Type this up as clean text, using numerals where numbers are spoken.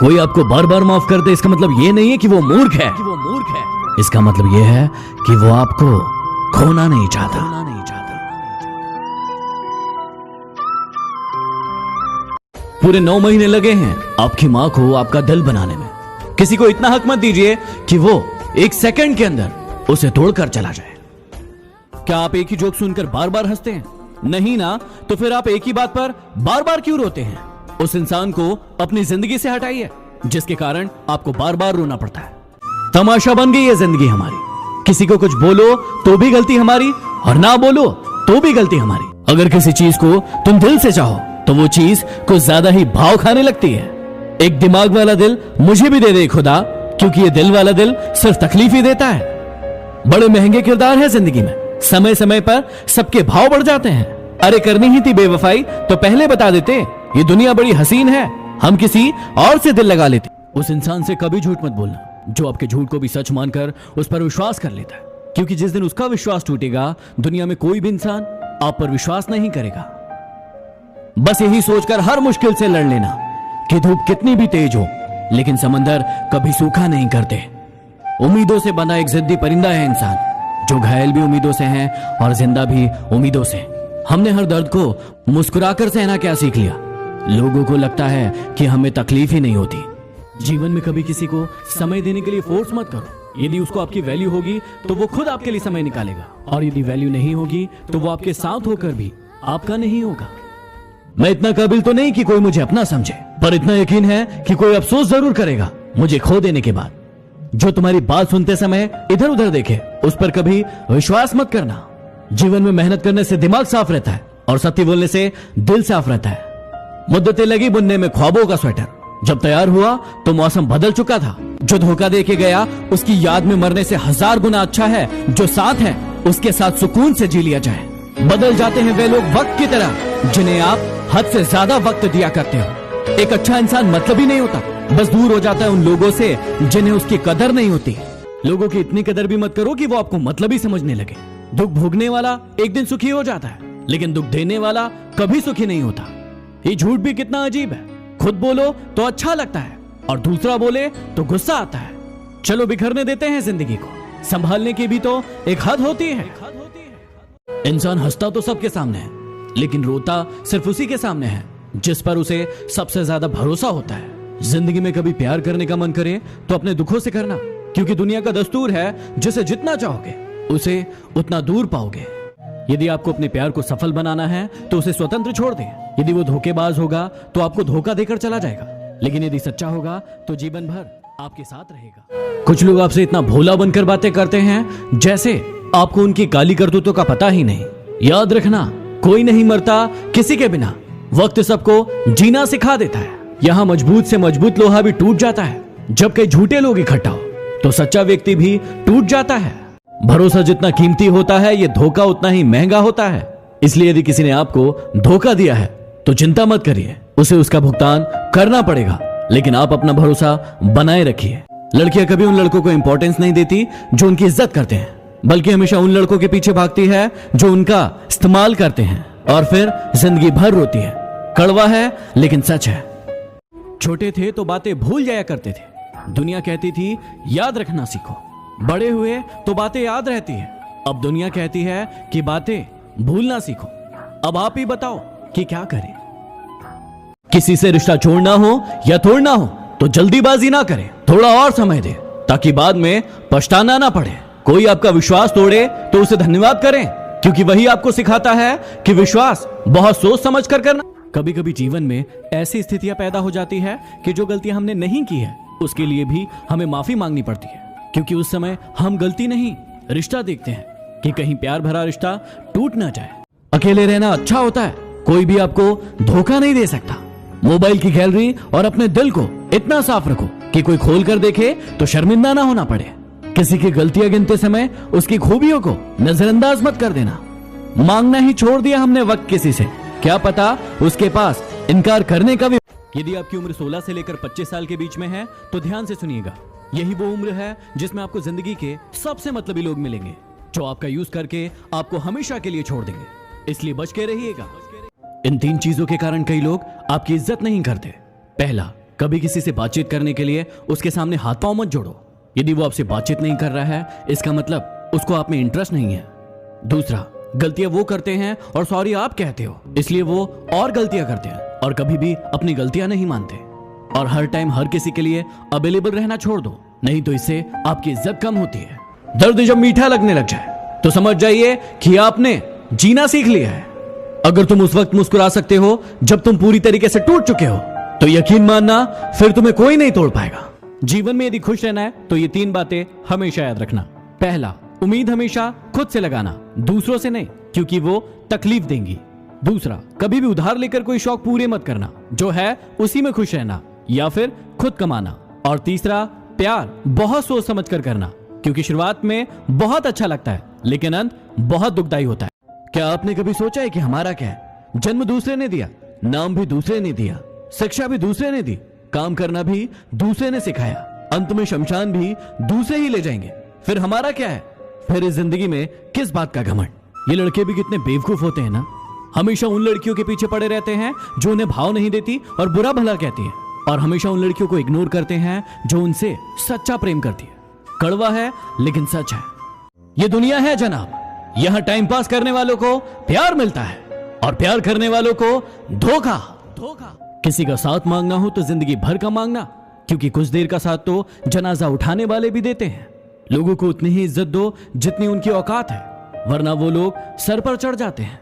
कोई आपको बार बार माफ कर दे इसका मतलब ये नहीं है कि वो मूर्ख है। इसका मतलब ये है कि वो आपको खोना नहीं चाहता। पूरे 9 महीने लगे हैं आपकी माँ को आपका दिल बनाने में। किसी को इतना हक मत दीजिए कि वो 1 सेकंड के अंदर उसे तोड़कर चला जाए। क्या आप एक ही जोक सुनकर बार बार हंसते हैं? नहीं ना, तो फिर आप एक ही बात पर बार बार क्यों रोते हैं? उस इंसान को अपनी जिंदगी से हटाइए जिसके कारण आपको बार बार रोना पड़ता है। तमाशा बन गई है जिंदगी हमारी। किसी को कुछ बोलो तो भी गलती हमारी, और ना बोलो तो भी गलती हमारी। अगर किसी चीज को तुम दिल से चाहो तो वो चीज कुछ ज्यादा ही भाव खाने लगती है। एक दिमाग वाला दिल मुझे भी दे दे खुदा, क्योंकि ये दिल वाला दिल सिर्फ तकलीफ ही देता है। बड़े महंगे किरदार है जिंदगी में, समय समय पर सबके भाव बढ़ जाते हैं। अरे करनी ही थी बेवफाई तो पहले बता देते, ये दुनिया बड़ी हसीन है, हम किसी और से दिल लगा लेते। उस इंसान से कभी झूठ मत बोलना जो आपके झूठ को भी सच मानकर उस पर विश्वास कर लेता है, क्योंकि जिस दिन उसका विश्वास टूटेगा दुनिया में कोई भी इंसान आप पर विश्वास नहीं करेगा। बस यही सोचकर हर मुश्किल से लड़ लेना कि धूप कितनी भी तेज हो लेकिन समंदर कभी सूखा नहीं करते। उम्मीदों से बंधा एक जिद्दी परिंदा है इंसान, जो घायल भी उम्मीदों से है और जिंदा भी उम्मीदों से। हमने हर दर्द को मुस्कुराकर सहना क्या सीख लिया? लोगों को लगता है कि हमें तकलीफ ही नहीं होती। जीवन में कभी किसी को समय देने के लिए फोर्स मत करो। यदि उसको आपकी वैल्यू होगी तो वो खुद आपके लिए समय निकालेगा, और यदि वैल्यू नहीं होगी तो वो आपके साथ होकर भी आपका नहीं होगा। मैं इतना काबिल तो नहीं कि कोई मुझे अपना समझे, पर इतना यकीन है कि कोई अफसोस जरूर करेगा मुझे खो देने के बाद। जो तुम्हारी बात सुनते समय इधर उधर देखे उस पर कभी विश्वास मत करना। जीवन में मेहनत करने से दिमाग साफ रहता है और सत्य बोलने से दिल साफ रहता है। मुद्दतें लगी बुनने में ख्वाबों का स्वेटर, जब तैयार हुआ तो मौसम बदल चुका था। जो धोखा दे के गया उसकी याद में मरने से 1000 गुना अच्छा है जो साथ है उसके साथ सुकून से जी लिया जाए। बदल जाते हैं वे लोग वक्त की तरह जिन्हें आप हद से ज्यादा वक्त दिया करते हो। एक अच्छा इंसान मतलब ही नहीं होता, बस दूर हो जाता है उन लोगों से जिन्हें उसकी कदर नहीं होती। लोगों की इतनी कदर भी मत करो कि वो आपको मतलब ही समझने लगे। दुख भोगने वाला एक दिन सुखी हो जाता है, लेकिन दुख देने वाला कभी सुखी नहीं होता। ये झूठ भी कितना अजीब है, खुद बोलो तो अच्छा लगता है और दूसरा बोले तो गुस्सा आता है। चलो बिखरने देते हैं जिंदगी को, संभालने की भी तो एक हद होती है। इंसान हंसता तो सबके सामने है, लेकिन रोता सिर्फ उसी के सामने है जिस पर उसे सबसे ज्यादा भरोसा होता है। जिंदगी में कभी प्यार करने का मन करे तो अपने दुखों से करना, क्योंकि दुनिया का दस्तूर है जिसे जितना चाहोगे उसे उतना दूर पाओगे। यदि आपको अपने प्यार को सफल बनाना है तो उसे स्वतंत्र छोड़ दें। यदि वो धोखेबाज होगा तो आपको धोखा देकर चला जाएगा, लेकिन यदि सच्चा होगा तो जीवन भर आपके साथ रहेगा। कुछ लोग आपसे इतना भोला बनकर बातें करते हैं जैसे आपको उनकी काली करतूतों का पता ही नहीं। याद रखना, कोई नहीं मरता किसी के बिना, वक्त सबको जीना सिखा देता है। यहाँ मजबूत से मजबूत लोहा भी टूट जाता है जब कई झूठे लोग इकट्ठा हो तो सच्चा व्यक्ति भी टूट जाता है। भरोसा जितना कीमती होता है ये धोखा उतना ही महंगा होता है। इसलिए यदि किसी ने आपको धोखा दिया है तो चिंता मत करिए, उसे उसका भुगतान करना पड़ेगा, लेकिन आप अपना भरोसा बनाए रखिए। लड़कियां कभी उन लड़कों को इंपॉर्टेंस नहीं देती जो उनकी इज्जत करते हैं, बल्कि हमेशा उन लड़कों के पीछे भागती है जो उनका इस्तेमाल करते हैं और फिर जिंदगी भर रोती है। कड़वा है लेकिन सच है। छोटे थे तो बातें भूल जाया करते थे, दुनिया कहती थी याद रखना सीखो। बड़े हुए तो बातें याद रहती है, अब दुनिया कहती है कि बातें भूलना सीखो। अब आप ही बताओ कि क्या करें? किसी से रिश्ता छोड़ना हो या तोड़ना हो तो जल्दीबाजी ना करें, थोड़ा और समय दे ताकि बाद में पछताना ना पड़े। कोई आपका विश्वास तोड़े तो उसे धन्यवाद करें, क्योंकि वही आपको सिखाता है कि विश्वास बहुत सोच समझ कर करना। कभी कभी जीवन में ऐसी स्थितियां पैदा हो जाती है कि जो गलतियां हमने नहीं की है उसके लिए भी हमें माफी मांगनी पड़ती है, क्योंकि उस समय हम गलती नहीं रिश्ता देखते हैं कि कहीं प्यार भरा रिश्ता टूट ना जाए। अकेले रहना अच्छा होता है, कोई भी आपको धोखा नहीं दे सकता। मोबाइल की गैलरी और अपने दिल को इतना साफ रखो कि कोई खोल कर देखे तो शर्मिंदा ना होना पड़े। किसी की गलतियां गिनते समय उसकी खूबियों को नजरअंदाज मत कर देना। मांगना ही छोड़ दिया हमने वक्त किसी से, क्या पता उसके पास इनकार करने का भी। यदि आपकी उम्र 16 से लेकर 25 साल के बीच में है तो ध्यान से सुनिएगा, यही वो उम्र है जिसमें आपको जिंदगी के सबसे मतलबी लोग मिलेंगे जो आपका यूज करके आपको हमेशा के लिए छोड़ देंगे, इसलिए बच के रहिएगा। इन 3 चीजों के कारण कई लोग आपकी इज्जत नहीं करते। पहला, कभी किसी से बातचीत करने के लिए उसके सामने हाथ पांव मत जोड़ो। यदि वो आपसे बातचीत नहीं कर रहा है, इसका मतलब उसको आप में इंटरेस्ट नहीं है। दूसरा, गलतियां वो करते हैं और सॉरी आप कहते हो, इसलिए वो और गलतियां करते हैं और कभी भी अपनी गलतियां नहीं मानते। और हर टाइम हर किसी के लिए अवेलेबल रहना छोड़ दो, नहीं तो इससे आपकी इज्जत कम होती है। दर्द जब मीठा लगने लग जाए तो समझ जाइए कि आपने जीना सीख लिया है। अगर तुम उस वक्त मुस्कुरा सकते हो जब तुम पूरी तरीके से टूट चुके हो, तो यकीन मानना फिर तुम्हें कोई नहीं तोड़ पाएगा। जीवन में यदि खुश रहना है तो ये 3 बातें हमेशा याद रखना। पहला, उम्मीद हमेशा खुद से लगाना, दूसरों से नहीं, क्योंकि वो तकलीफ देंगी। दूसरा, कभी भी उधार लेकर कोई शौक पूरे मत करना, जो है उसी में खुश रहना या फिर खुद कमाना। और तीसरा, प्यार बहुत सोच समझ कर करना, क्योंकि शुरुआत में बहुत अच्छा लगता है लेकिन अंत बहुत दुखदाई होता है। क्या आपने कभी सोचा है कि हमारा क्या है? जन्म दूसरे ने दिया, नाम भी दूसरे ने दिया, शिक्षा भी दूसरे ने दी, काम करना भी दूसरे ने सिखाया, अंत में शमशान भी दूसरे ही ले जाएंगे। फिर हमारा क्या है? फिर इस जिंदगी में किस बात का घमंड? ये लड़के भी कितने बेवकूफ होते हैं ना, हमेशा उन लड़कियों के पीछे पड़े रहते हैं जो उन्हें भाव नहीं देती और बुरा भला कहती है, और हमेशा उन लड़कियों को इग्नोर करते हैं जो उनसे सच्चा प्रेम करती है। कड़वा है लेकिन सच है। ये दुनिया है जनाब, यहां टाइम पास करने वालों को प्यार मिलता है और प्यार करने वालों को धोखा। किसी का साथ मांगना हो तो जिंदगी भर का मांगना, क्योंकि कुछ देर का साथ तो जनाजा उठाने वाले भी देते हैं। लोगों को उतनी ही इज्जत दो जितनी उनकी औकात है, वरना वो लोग सर पर चढ़ जाते हैं।